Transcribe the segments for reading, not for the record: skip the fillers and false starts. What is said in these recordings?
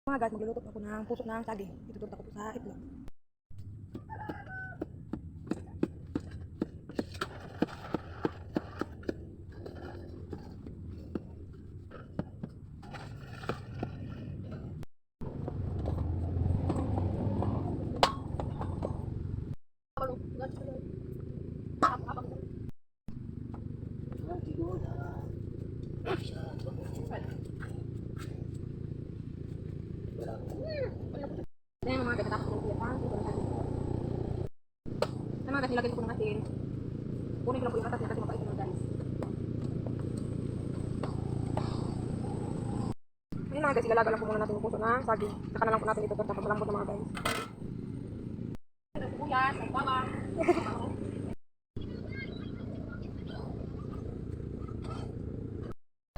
Mga guys, magluluto po ako ng puso ng saging. Ituturta ko po sa itlog. Ayan mga guys, natapos ko ng piyatan. Ayan mga guys, nilagay ko po ng asin. Kunin ko lang po yung atas niya kasi mapait mga guys. Ayan mga guys, ilalaga lang po muna natin yung puso ng saging. Saka na lang po natin ito pag malambot na mga guys. Sibuyas, ay bawang.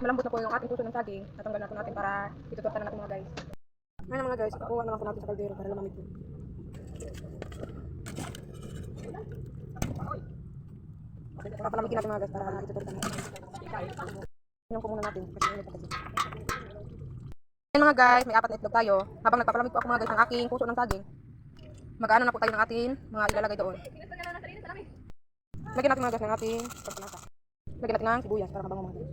Malambot na po yung ating puso ng saging. Natanggal na po natin para ituturta na natin mga guys. Ayan mga guys, kuha na lang po natin sa kaldero para lumamig po. Papalamigin natin mga guys para ituturta na natin. Inom ko muna natin kasi init na kasi. Ayan mga guys, may 4 na itlog tayo. Habang nagpapalamig po ako mga guys ng aking puso ng saging, mag-ano na po tayo ng ating mga ilalagay doon. Lagyan natin mga guys ng ating pagpanasa. Lagyan natin ng sibuyas para mabango mga guys.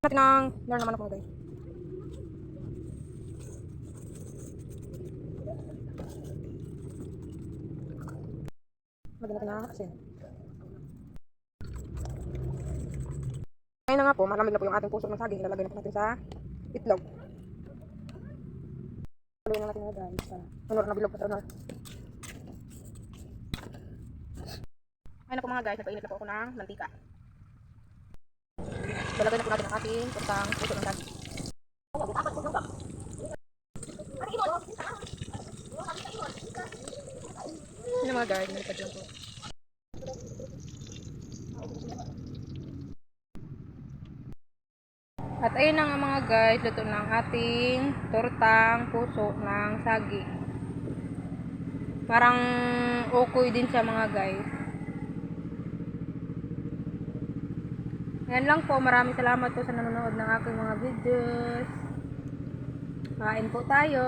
Lagyan natin ng lar naman mga guys. Lagyan natin ng asin. Ngayon na nga po, malamig na po yung ating puso ng saging. Ilalagay na po natin sa itlog. Haluin na natin mga guys. Honor na bilog pa honor. Ngayon na po mga guys, nagpainit na po ako ng mantika. Ilalagay na po natin ang ating puntang puso ng saging. Ano mga guys, nalipad lang po. At ayun na nga mga guys, luto ng ating tortang puso ng saging. Parang okay din siya mga guys. Yan lang po, maraming salamat po sa nanonood ng aking mga videos. Kain po tayo.